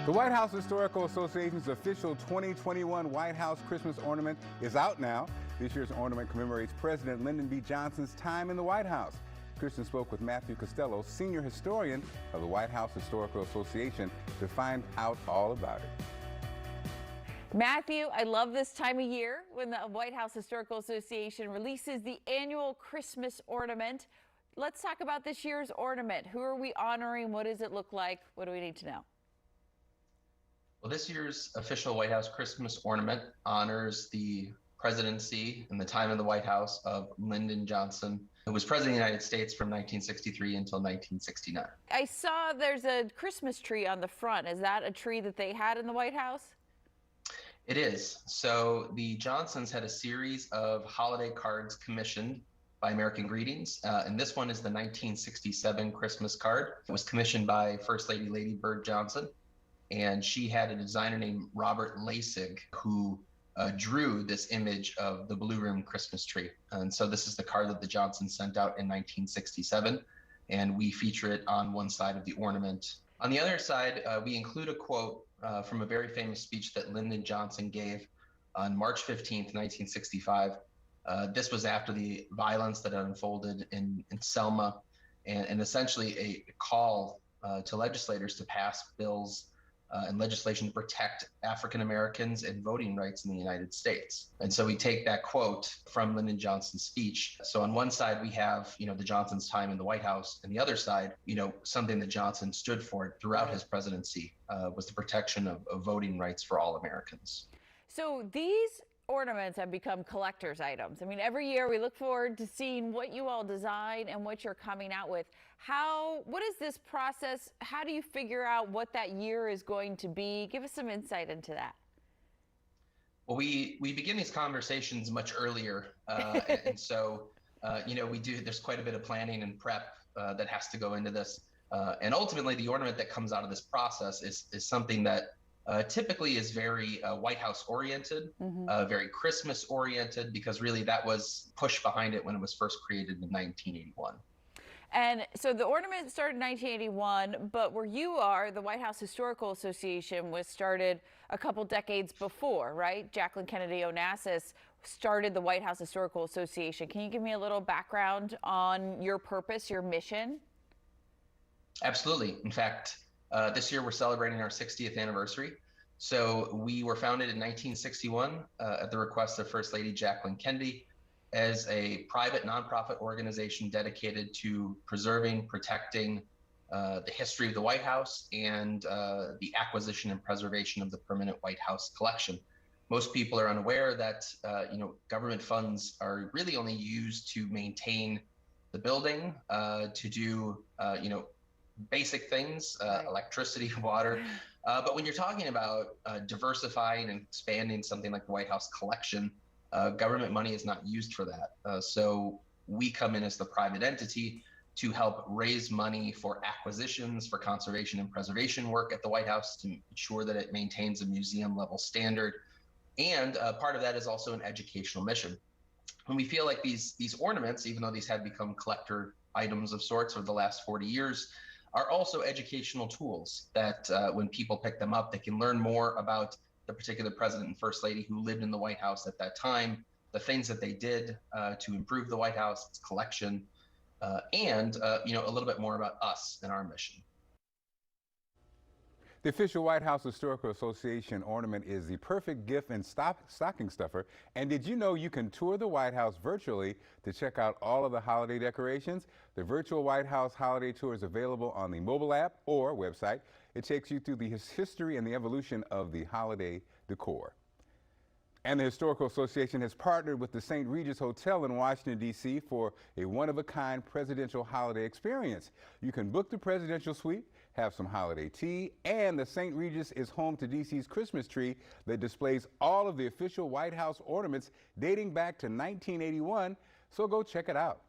The White House Historical Association's official 2021 White House Christmas Ornament is out now. This year's ornament commemorates President Lyndon B. Johnson's time in the White House. Kristen spoke with Matthew Costello, senior historian of the White House Historical Association, to find out all about it. Matthew, I love this time of year when the White House Historical Association releases the annual Christmas ornament. Let's talk about this year's ornament. Who are we honoring? What does it look like? What do we need to know? Well, this year's official White House Christmas ornament honors the presidency and the time in the White House of Lyndon Johnson, who was president of the United States from 1963 until 1969. I saw there's a Christmas tree on the front. Is that a tree that they had in the White House? It is. So the Johnsons had a series of holiday cards commissioned by American Greetings, and this one is the 1967 Christmas card. It was commissioned by First Lady Lady Bird Johnson, and she had a designer named Robert Lasig who drew this image of the blue room Christmas tree. And so this is the card that the Johnsons sent out in 1967, and we feature it on one side of the ornament. On the other side, we include a quote from a very famous speech that Lyndon Johnson gave on March 15th, 1965. This was after the violence that had unfolded in Selma, and essentially a call to legislators to pass bills and legislation to protect African Americans and voting rights in the United States. And so we take that quote from Lyndon Johnson's speech. So on one side we have, the Johnson's time in the White House, and the other side, something that Johnson stood for throughout his presidency was the protection of voting rights for all Americans. So these ornaments have become collector's items. I mean, every year we look forward to seeing what you all design and what you're coming out with. What is this process? How do you figure out what that year is going to be? Give us some insight into that. Well, we begin these conversations much earlier. And so, there's quite a bit of planning and prep that has to go into this. And ultimately the ornament that comes out of this process is something that typically is very White House oriented, very Christmas oriented, because really that was pushed behind it when it was first created in 1981. And so the ornament started in 1981, but where you are, the White House Historical Association was started a couple decades before, right? Jacqueline Kennedy Onassis started the White House Historical Association. Can you give me a little background on your purpose, your mission? Absolutely. In fact, this year we're celebrating our 60th anniversary. So we were founded in 1961 at the request of First Lady Jacqueline Kennedy as a private nonprofit organization dedicated to preserving, protecting the history of the White House and the acquisition and preservation of the permanent White House collection. Most people are unaware that government funds are really only used to maintain the building, to do basic things, electricity, water. But when you're talking about diversifying and expanding something like the White House collection, government money is not used for that. So we come in as the private entity to help raise money for acquisitions, for conservation and preservation work at the White House to ensure that it maintains a museum level standard. And part of that is also an educational mission. And we feel like these ornaments, even though these have become collector items of sorts over the last 40 years, are also educational tools that when people pick them up, they can learn more about the particular president and first lady who lived in the White House at that time, the things that they did to improve the White House, its collection, and a little bit more about us and our mission. The official White House Historical Association ornament is the perfect gift and stocking stuffer. And did you know you can tour the White House virtually to check out all of the holiday decorations? The virtual White House holiday tour is available on the mobile app or website. It takes you through the history and the evolution of the holiday decor. And the Historical Association has partnered with the St. Regis Hotel in Washington, D.C. for a one-of-a-kind presidential holiday experience. You can book the presidential suite, have some holiday tea, and the St. Regis is home to D.C.'s Christmas tree that displays all of the official White House ornaments dating back to 1981, so go check it out.